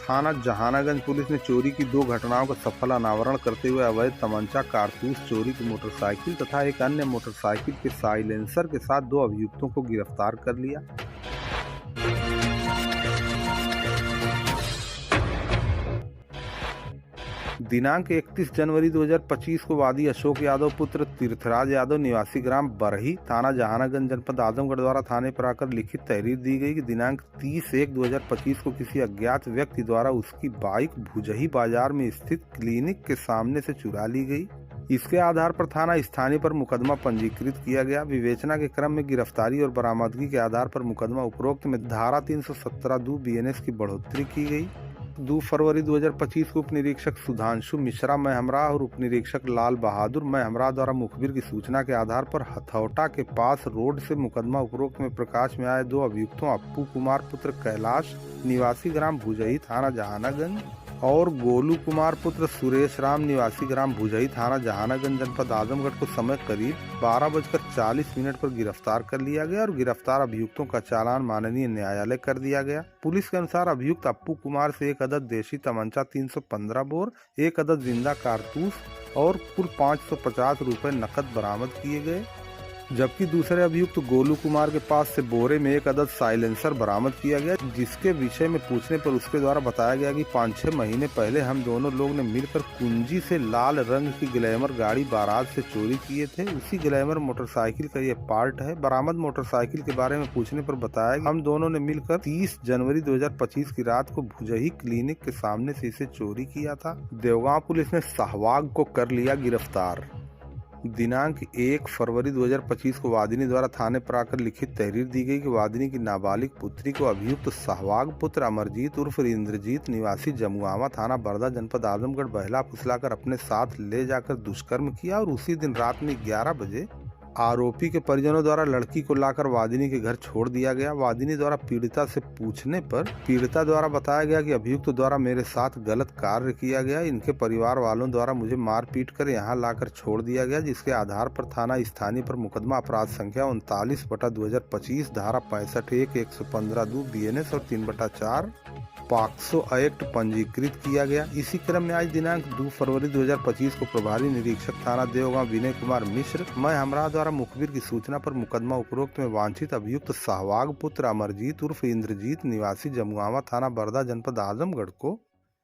थाना जहानागंज पुलिस ने चोरी की 2 घटनाओं का सफल अनावरण करते हुए अवैध तमंचा, कारतूस, चोरी की मोटरसाइकिल तथा एक अन्य मोटरसाइकिल के साइलेंसर के साथ 2 अभियुक्तों को गिरफ्तार कर लिया। दिनांक 31 जनवरी 2025 को वादी अशोक यादव पुत्र तीर्थराज यादव निवासी ग्राम बरही, थाना जहानागंज, जनपद आजमगढ़ द्वारा थाने पर आकर लिखित तहरीर दी गई कि दिनांक 30/1/2025 को किसी अज्ञात व्यक्ति द्वारा उसकी बाइक भुजही बाजार में स्थित क्लिनिक के सामने से चुरा ली गई। इसके आधार पर थाना स्थानीय पर मुकदमा पंजीकृत किया गया। विवेचना के क्रम में गिरफ्तारी और बरामदगी के आधार पर मुकदमा उपरोक्त में धारा 317(2) BNS की बढ़ोतरी की गई। 2 फरवरी 2025 को उप निरीक्षक सुधांशु मिश्रा महमरा और उप निरीक्षक लाल बहादुर महमरा द्वारा मुखबिर की सूचना के आधार पर हथौटा के पास रोड से मुकदमा उपरोक्त में प्रकाश में आए 2 अभियुक्तों अप्पू कुमार पुत्र कैलाश निवासी ग्राम भुजही, थाना जहानागंज और गोलू कुमार पुत्र सुरेश राम निवासी ग्राम भुजही, थाना जहानागंज, जनपद आजमगढ़ को समय करीब 12:40 पर गिरफ्तार कर लिया गया और गिरफ्तार अभियुक्तों का चालान माननीय न्यायालय कर दिया गया। पुलिस के अनुसार अभियुक्त अप्पू कुमार से 1 अदद देशी तमंचा 315 बोर, 1 अदद जिंदा कारतूस और कुल 550 रुपए नकद बरामद किए गए, जबकि दूसरे अभियुक्त गोलू कुमार के पास से बोरे में 1 अदद साइलेंसर बरामद किया गया, जिसके विषय में पूछने पर उसके द्वारा बताया गया कि 5-6 महीने पहले हम दोनों लोग ने मिलकर कुंजी से लाल रंग की ग्लैमर गाड़ी बारात से चोरी किए थे। उसी ग्लैमर मोटरसाइकिल का ये पार्ट है। बरामद मोटरसाइकिल के बारे में पूछने पर बताया कि हम दोनों ने मिलकर 30 जनवरी 2025 की रात को भुजही क्लिनिक के सामने से इसे चोरी किया था। देवगांव पुलिस ने सहवाग को कर लिया गिरफ्तार। दिनांक 1 फरवरी 2025 को वादिनी द्वारा थाने पर आकर लिखित तहरीर दी गई कि वादिनी की नाबालिग पुत्री को अभियुक्त सहवाग पुत्र अमरजीत उर्फ इंद्रजीत निवासी जमुआवा, थाना बरदा, जनपद आजमगढ़ बहला फुसलाकर अपने साथ ले जाकर दुष्कर्म किया और उसी दिन रात में 11 बजे आरोपी के परिजनों द्वारा लड़की को लाकर वादिनी के घर छोड़ दिया गया। वादिनी द्वारा पीड़िता से पूछने पर पीड़िता द्वारा बताया गया कि अभियुक्त द्वारा मेरे साथ गलत कार्य किया गया, इनके परिवार वालों द्वारा मुझे मार पीट कर यहाँ लाकर छोड़ दिया गया, जिसके आधार पर थाना स्थानीय पर मुकदमा अपराध संख्या 39/2025 धारा 65(1) 115(2) BNS और 3/4 पॉक्सो एक्ट पंजीकृत किया गया। इसी क्रम में आज दिनांक 2 फरवरी 2025 को प्रभारी निरीक्षक थाना देवगांव विनय कुमार मिश्र महमरा द्वारा मुखबिर की सूचना पर मुकदमा उपरोक्त में वांछित अभियुक्त सहवाग पुत्र अमरजीत उर्फ इंद्रजीत निवासी जमुआवा, थाना बरदा, जनपद आजमगढ़ को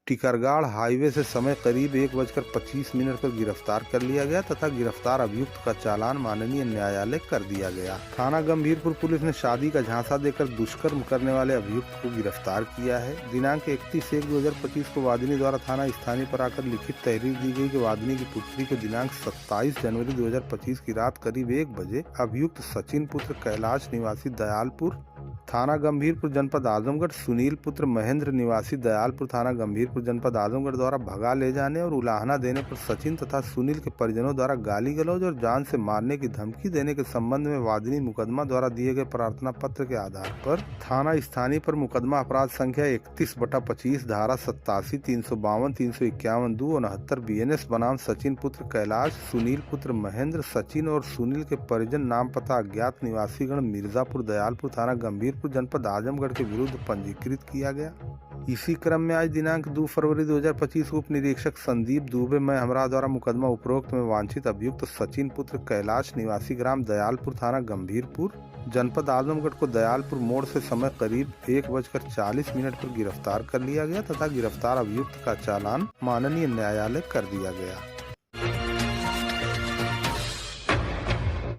टिकरगाड़ हाईवे से समय करीब 1:25 पर गिरफ्तार कर लिया गया तथा गिरफ्तार अभियुक्त का चालान माननीय न्यायालय कर दिया गया। थाना गंभीरपुर पुलिस ने शादी का झांसा देकर दुष्कर्म करने वाले अभियुक्त को गिरफ्तार किया है। दिनांक 31/1/2025 को वादिनी द्वारा थाना स्थानीय पर आकर लिखित तहरीर दी गई कि वादिनी की पुत्री को दिनांक 27 जनवरी 2025 की रात करीब 1 बजे अभियुक्त सचिन पुत्र कैलाश निवासी दयालपुर, थाना गंभीरपुर, जनपद आजमगढ़ सुनील पुत्र महेंद्र निवासी दयालपुर, थाना गंभीरपुर, जनपद आजमगढ़ द्वारा भगा ले जाने और उलाहना देने पर सचिन तथा सुनील के परिजनों द्वारा गाली गलौज और जान से मारने की धमकी देने के संबंध में वादिनी मुकदमा द्वारा दिए गए प्रार्थना पत्र के आधार पर थाना स्थानीय पर मुकदमा अपराध संख्या 31/25 धारा 87, 352, 351, 2 और 69 BNS बनाम सचिन पुत्र कैलाश, सुनील पुत्र महेंद्र, सचिन और सुनील के परिजन नाम पता अज्ञात निवासीगण मिर्जापुर, दयालपुर, थाना गंभीरपुर, जनपद आजमगढ़ के विरुद्ध पंजीकृत किया गया। इसी क्रम में आज दिनांक 2 फरवरी 2025 को उप निरीक्षक संदीप दुबे महमरा द्वारा मुकदमा उपरोक्त में वांछित अभियुक्त सचिन पुत्र कैलाश निवासी ग्राम दयालपुर, थाना गंभीरपुर, जनपद आजमगढ़ को दयालपुर मोड़ से समय करीब 1:40 पर गिरफ्तार कर लिया गया तथा गिरफ्तार अभियुक्त का चालान माननीय न्यायालय कर दिया गया।